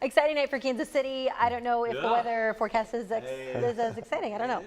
Exciting night for Kansas City. I don't know if the weather forecast is as exciting. I don't know.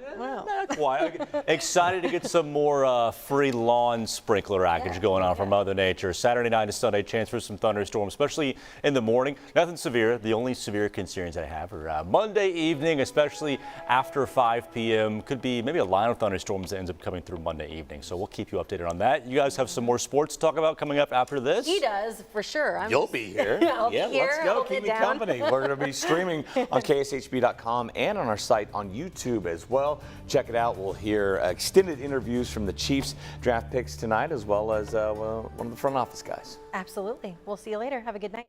Not quite. Excited to get some more free lawn sprinkler action going on for Mother Nature. Saturday night to Sunday, chance for some thunderstorms, especially in the morning. Nothing severe. The only severe concerns I have are Monday evening, especially after 5 p.m. Could be maybe a line of thunderstorms that ends up coming through Monday evening. So we'll keep you updated on that. You guys have some more sports to talk about coming up after this? He does, for sure. You'll be here. I'll be here. Let's go. Keep me company. We're going to be streaming on KSHB.com and on our site on YouTube as well. Check it out. We'll hear extended interviews from the Chiefs draft picks tonight, as well as one of the front office guys. Absolutely. We'll see you later. Have a good night.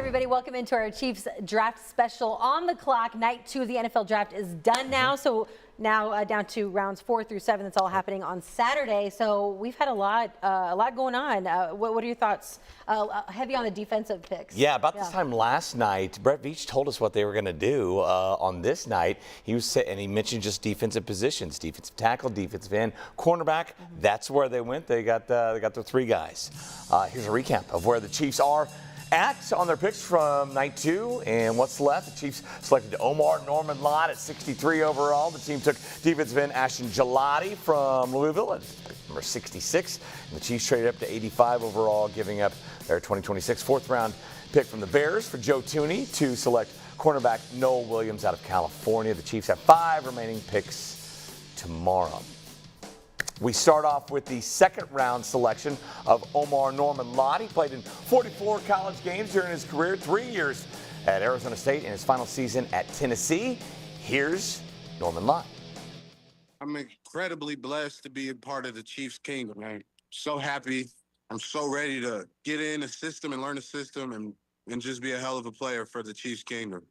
everybody, welcome into our Chiefs draft special on the clock. Night 2 of the NFL draft is done now, so now down to rounds 4 through 7. That's all happening on Saturday. So we've had a lot going on. What are your thoughts? Heavy on the defensive picks. Yeah, about this time last night, Brett Veach told us what they were going to do on this night. He mentioned just defensive positions: defensive tackle, defensive end, cornerback. That's where they went. They got their 3 guys. Here's a recap of where the Chiefs are at on their picks from night 2 and what's left. The Chiefs selected Omar Norman Lott at 63 overall. The team took defensive end Ashton Gelati from Louisville at number 66. And the Chiefs traded up to 85 overall, giving up their 2026 4th-round pick from the Bears for Joe Thuney to select cornerback Noel Williams out of California. The Chiefs have 5 remaining picks tomorrow. We start off with the 2nd-round selection of Omar Norman Lott. He played in 44 college games during his career, 3 years at Arizona State and his final season at Tennessee. Here's Norman Lott. I'm incredibly blessed to be a part of the Chiefs kingdom. I'm so happy. I'm so ready to get in the system and learn the system and just be a hell of a player for the Chiefs kingdom.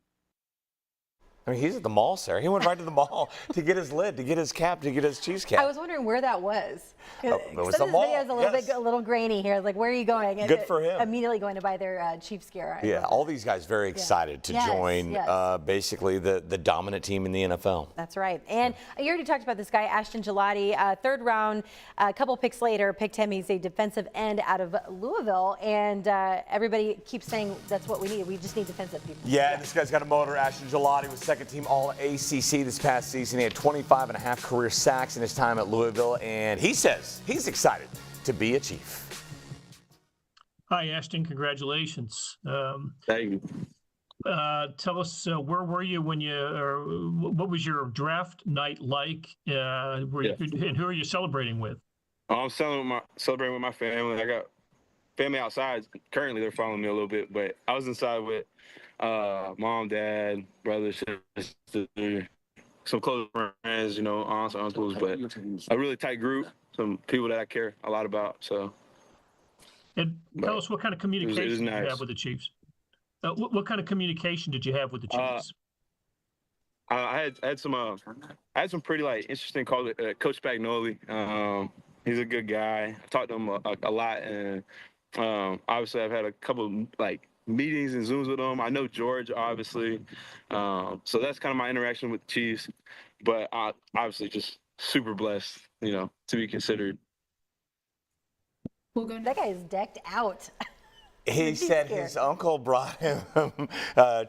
I mean, he's at the mall, Sarah. He went right to the mall to get his lid, to get his cap, to get his Chiefs cap. I was wondering where that was. It was Some the of mall. this video is a little grainy here. Like, where are you going? Good for him. Immediately going to buy their Chiefs gear. Yeah, all these guys very excited to join basically the dominant team in the NFL. That's right. And you already talked about this guy, Ashton Gelati, 3rd round, a couple picks later, picked him. He's a defensive end out of Louisville. And everybody keeps saying that's what we need. We just need defensive people. Yeah, this guy's got a motor. Ashton Gelati was 2nd team All-ACC this past season. He had 25.5 career sacks in his time at Louisville. And he says he's excited to be a Chief. Hi, Ashton. Congratulations. Thank you. Tell us, where were you when what was your draft night like? And who are you celebrating with? I'm celebrating with my family. I got family outside. Currently, they're following me a little bit, but I was inside with mom, dad, brother, sister, some close friends, aunts, uncles, but a really tight group, some people that I care a lot about. So, and tell us what kind of communication nice. you have with the Chiefs. What kind of communication did you have with the Chiefs? I had some pretty interesting calls with Coach Spagnoli. He's a good guy. I talked to him a lot, and obviously I've had a couple meetings and Zooms with him. I know George, obviously. So that's kind of my interaction with the Chiefs. But I obviously just super blessed, to be considered. That guy is decked out. He said his uncle brought him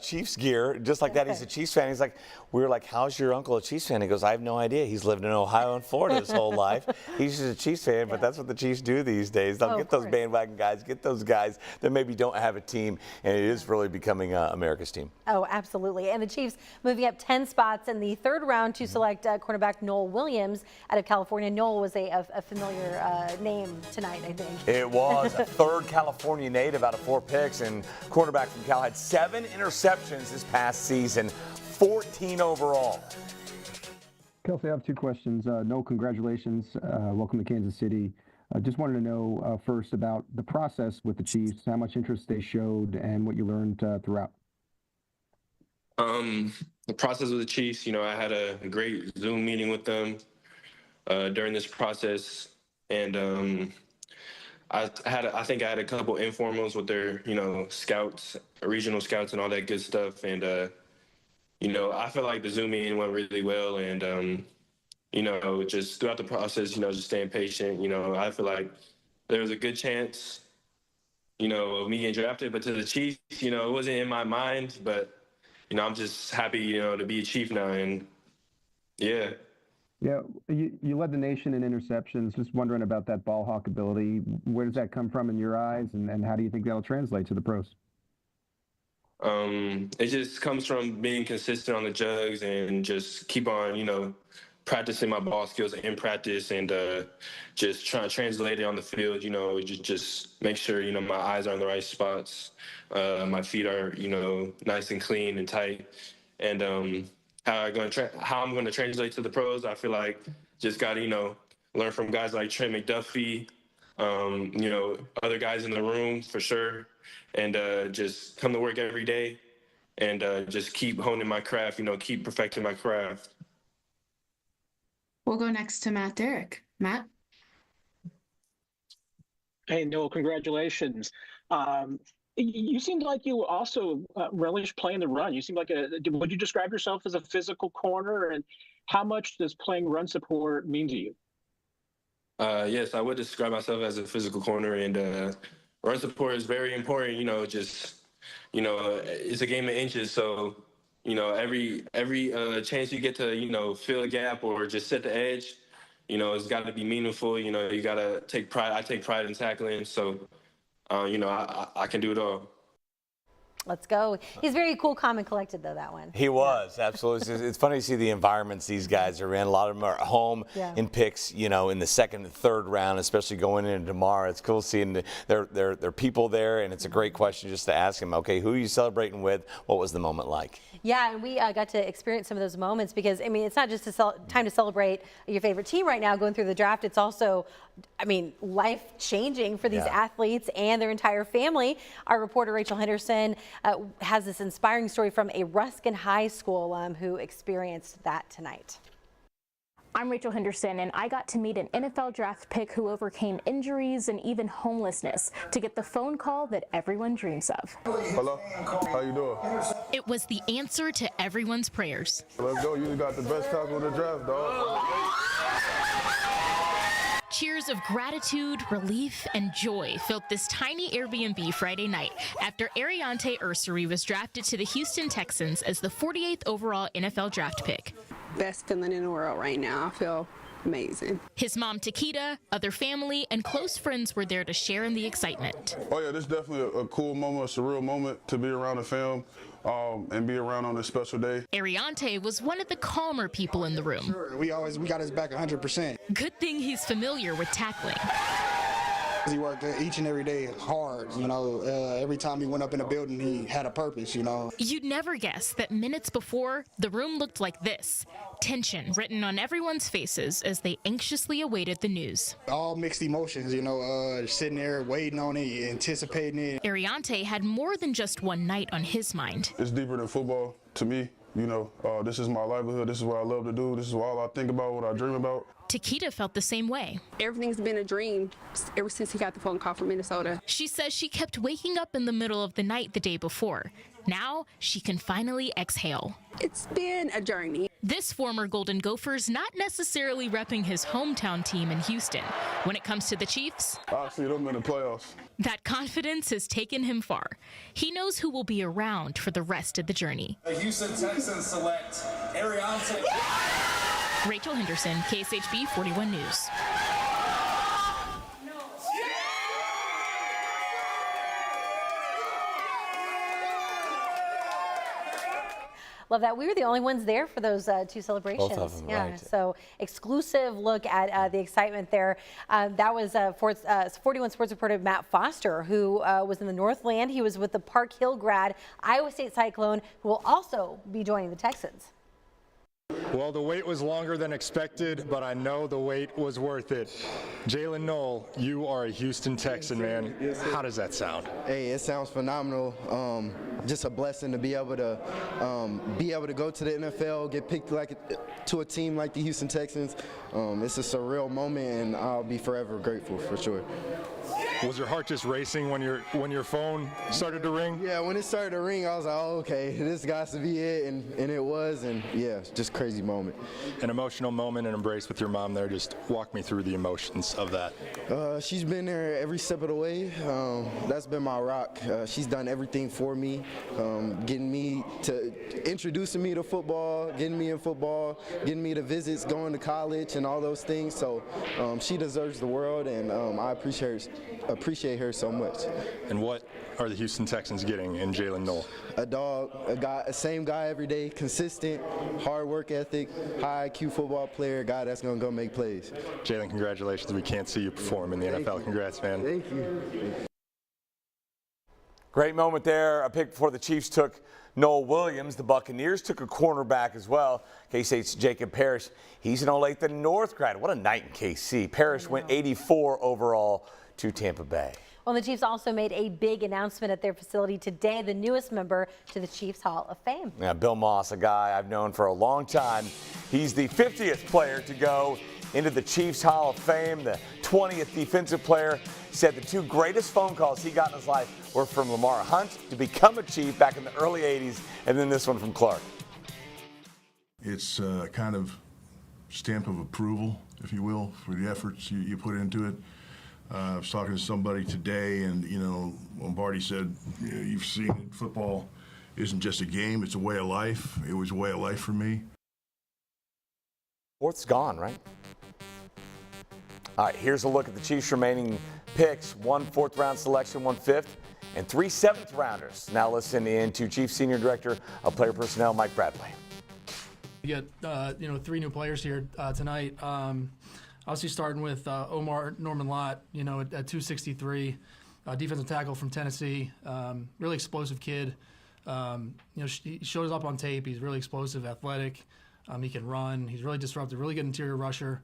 Chiefs gear, just like that. He's a Chiefs fan. He's like, we were like, how's your uncle a Chiefs fan? He goes, I have no idea. He's lived in Ohio and Florida his whole life. He's just a Chiefs fan, but that's what the Chiefs do these days. They'll get those bandwagon guys, get those guys that maybe don't have a team, and it is really becoming America's team. Oh, absolutely. And the Chiefs moving up 10 spots in the 3rd round to select cornerback Noel Williams out of California. Noel was a familiar name tonight, I think. It was a 3rd California native out of 4 picks, and cornerback from Cal had 7 interceptions this past season, 14 overall. Kelsey, I have 2 questions. Noel, congratulations. Welcome to Kansas City. Just wanted to know first about the process with the Chiefs, how much interest they showed, and what you learned throughout. The process with the Chiefs, I had a great Zoom meeting with them during this process, and I think I had a couple informals with their, scouts, regional scouts, and all that good stuff. And, I feel like the Zoom meeting went really well. And, just throughout the process, just staying patient. I feel like there was a good chance, of me getting drafted. But to the Chiefs, it wasn't in my mind. But, I'm just happy, to be a Chief now. And, yeah. Yeah, you led the nation in interceptions. Just wondering about that ball hawk ability. Where does that come from in your eyes, and how do you think that'll translate to the pros? It just comes from being consistent on the jugs and just keep on, practicing my ball skills in practice and just trying to translate it on the field. Just make sure my eyes are in the right spots, my feet are nice and clean and tight, and how I'm going to translate to the pros. I feel like just got to learn from guys like Trent McDuffie, you know, other guys in the room for sure, and just come to work every day and just keep honing my craft, you know, keep perfecting my craft. We'll go next to Matt Derrick. Matt? Hey, Noel, congratulations. You seemed like you also relished playing the run. You seemed like would you describe yourself as a physical corner? And how much does playing run support mean to you? Yes, I would describe myself as a physical corner, and run support is very important. You know, just, you know, it's a game of inches. So, you know, every chance you get to, you know, fill a gap or just set the edge, you know, it's got to be meaningful. You know, you got to take pride. I take pride in tackling. So, you know, I can do it all. Let's go. He's very cool, calm, and collected, though, that one. He was, absolutely. It's funny to see the environments these guys are in. A lot of them are at home in picks, you know, in the second and third round, especially going into tomorrow. It's cool seeing their people there, and it's a great question just to ask him, okay, who are you celebrating with? What was the moment like? Yeah, and we got to experience some of those moments because, I mean, it's not just time to celebrate your favorite team right now going through the draft. It's also, I mean, life-changing for these athletes and their entire family. Our reporter, Rachel Henderson, has this inspiring story from a Ruskin High School alum who experienced that tonight. I'm Rachel Henderson, and I got to meet an NFL draft pick who overcame injuries and even homelessness to get the phone call that everyone dreams of. Hello, how you doing? It was the answer to everyone's prayers. Let's go, you got the best tackle in the draft, dog. Cheers of gratitude, relief, and joy filled this tiny Airbnb Friday night after Ariante Ursary was drafted to the Houston Texans as the 48th overall NFL draft pick. Best feeling in the world right now. I feel amazing. His mom, Takita, other family, and close friends were there to share in the excitement. Oh yeah, this is definitely a cool moment, a surreal moment to be around the film and be around on this special day. Ariante was one of the calmer people in the room. Sure, we got his back 100%. Good thing he's familiar with tackling. He worked each and every day hard, you know. Every time he went up in the building, he had a purpose, you know. You'd never guess that minutes before, the room looked like this. Tension written on everyone's faces as they anxiously awaited the news. All mixed emotions, you know, sitting there waiting on it, anticipating it. Ariante had more than just one night on his mind. It's deeper than football to me. You know, this is my livelihood. This is what I love to do. This is all I think about, what I dream about. Takita felt the same way. Everything's been a dream ever since he got the phone call from Minnesota. She says she kept waking up in the middle of the night the day before. Now she can finally exhale. It's been a journey. This former Golden Gopher's not necessarily repping his hometown team in Houston. When it comes to the Chiefs, I'll see them in the playoffs. That confidence has taken him far. He knows who will be around for the rest of the journey. The Houston Texans select Ariante. Rachel Henderson, KSHB 41 News. Love that. We were the only ones there for those two celebrations. Both of them, yeah. right. So exclusive look at the excitement there. That was 41 Sports reporter Matt Foster, who was in the Northland. He was with the Park Hill grad Iowa State Cyclone, who will also be joining the Texans. Well, the wait was longer than expected, but I know the wait was worth it. Jalen Knoll, you are a Houston Texan, man. How does that sound? Hey, it sounds phenomenal. Just a blessing to be able to go to the NFL, get picked to a team like the Houston Texans. It's a surreal moment, and I'll be forever grateful for sure. Was your heart just racing when your phone started to ring? Yeah, when it started to ring, I was like, oh, okay, this got to be it, and it was, and yeah, just crazy moment. An emotional moment and embrace with your mom there. Just walk me through the emotions of that. She's been there every step of the way. That's been my rock. She's done everything for me, introducing me to football, getting me in football, getting me to visits, going to college, and all those things. So she deserves the world, and I appreciate her so much. And what are the Houston Texans getting in Jalen Knoll? A dog, a same guy every day, consistent, hard work ethic, high IQ football player, a guy that's going to go make plays. Jalen, congratulations. We can't see you perform in the NFL. Congrats, man. Thank you. Great moment there. A pick before the Chiefs took Noel Williams. The Buccaneers took a cornerback as well. K-State's Jacob Parrish. He's an Olathe North grad. What a night in KC. Parrish went 84 overall to Tampa Bay. Well, the Chiefs also made a big announcement at their facility today, the newest member to the Chiefs Hall of Fame. Yeah, Bill Moss, a guy I've known for a long time. He's the 50th player to go into the Chiefs Hall of Fame, the 20th defensive player. Said the two greatest phone calls he got in his life were from Lamar Hunt to become a Chief back in the early 80s, and then this one from Clark. It's kind of stamp of approval, if you will, for the efforts you put into it. I was talking to somebody today, and, you know, Lombardi said, you've seen it, football isn't just a game, it's a way of life. It was a way of life for me. Fourth's gone, right? All right, here's a look at the Chiefs' remaining picks. 1 4th-round selection, 1 5th, and 3 7th-rounders. Now listen in to Chiefs Senior Director of Player Personnel, Mike Bradley. You get, 3 new players here tonight. Obviously starting with Omar Norman Lott, at 263, defensive tackle from Tennessee, really explosive kid. He shows up on tape. He's really explosive, athletic. He can run. He's really disruptive, really good interior rusher.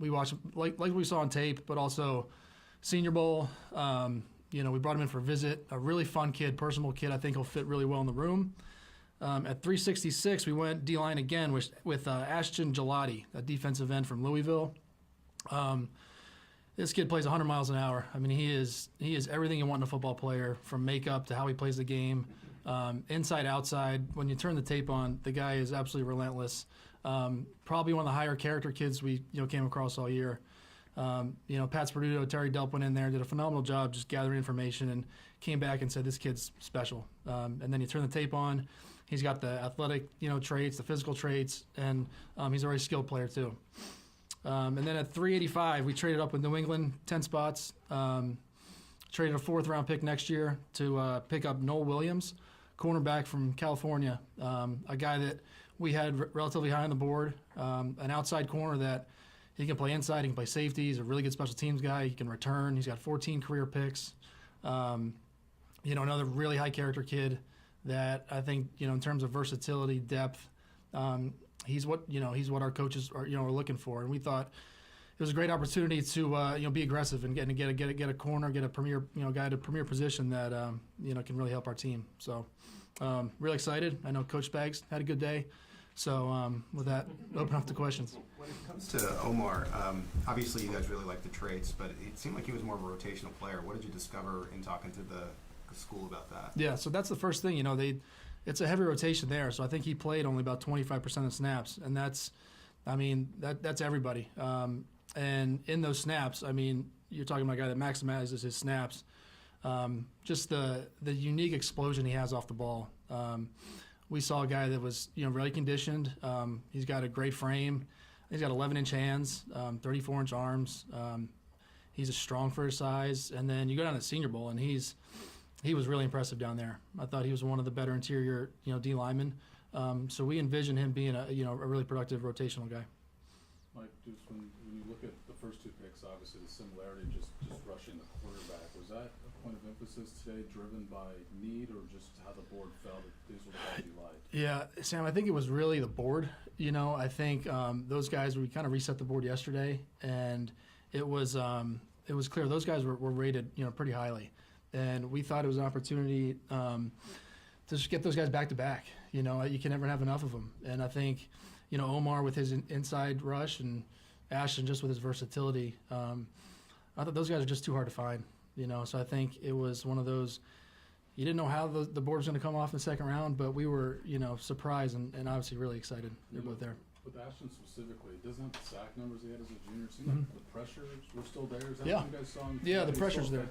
We watched him like we saw on tape, but also Senior Bowl. We brought him in for a visit. A really fun kid, personable kid. I think he'll fit really well in the room. At 366, we went D-line again with Ashton Gelati, a defensive end from Louisville. This kid plays 100 miles an hour. I mean, he is everything you want in a football player, from makeup to how he plays the game, inside, outside. When you turn the tape on, the guy is absolutely relentless. Probably one of the higher character kids we came across all year. Pat Sperduto, Terry Delp went in there, did a phenomenal job just gathering information, and came back and said, this kid's special. And then you turn the tape on. He's got the athletic, traits, the physical traits, and he's a very skilled player too. And then at 385, we traded up with New England 10 spots. Traded a 4th-round pick next year to pick up Noel Williams, cornerback from California, a guy that we had relatively high on the board, an outside corner that he can play inside, he can play safety. He's a really good special teams guy. He can return. He's got 14 career picks. Another really high character kid that I think, in terms of versatility, depth, he's what our coaches are looking for. And we thought it was a great opportunity to be aggressive and get a corner, get a premier guy at a premier position that can really help our team. So really excited. I know Coach Spags had a good day. So with that, open up to questions. When it comes to Omar, obviously you guys really like the traits, but it seemed like he was more of a rotational player. What did you discover in talking to the school about that? Yeah, so that's the first thing. It's a heavy rotation there. So I think he played only about 25% of snaps, and that's everybody. And in those snaps, you're talking about a guy that maximizes his snaps. Just the unique explosion he has off the ball. We saw a guy that was really conditioned. He's got a great frame. He's got 11-inch hands, 34-inch arms. He's strong for his size. And then you go down to the Senior Bowl, and he was really impressive down there. I thought he was one of the better interior D linemen. So we envision him being a really productive rotational guy. Mike, just when you look at the first 2 picks, obviously the similarity just rushing the quarterback, was that a point of emphasis today, driven by need, or just how the board felt that these were the guys you liked? Yeah, Sam, I think it was really the board. I think those guys, we kind of reset the board yesterday, and it was clear those guys were rated pretty highly, and we thought it was an opportunity to just get those guys back to back. You can never have enough of them, and I think Omar with his inside rush and Ashton just with his versatility. I thought those guys are just too hard to find. So I think it was one of those. You didn't know how the board was going to come off in the second round, but we were, surprised and obviously really excited. They're both there. With Ashton specifically, doesn't have the sack numbers he had as a junior. It seemed like the pressures were still there. Is that what you guys saw? Yeah, the pressure's there.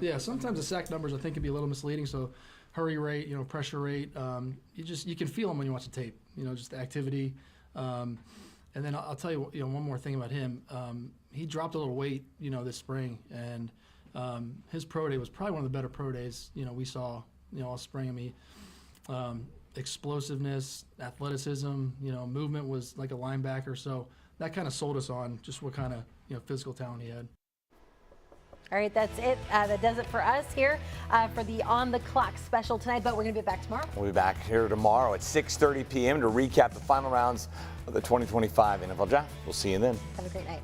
Yeah. Sometimes the sack numbers I think can be a little misleading. So hurry rate, pressure rate, you can feel them when you watch the tape. Just the activity. And then I'll tell you, one more thing about him. He dropped a little weight, this spring, and his pro day was probably one of the better pro days, we saw, all spring. Explosiveness, athleticism, movement was like a linebacker. So that kind of sold us on just what kind of, physical talent he had. All right, that's it. That does it for us here for the On the Clock special tonight, but we're going to be back tomorrow. We'll be back here tomorrow at 6:30 p.m. to recap the final rounds of the 2025 NFL Draft. We'll see you then. Have a great night.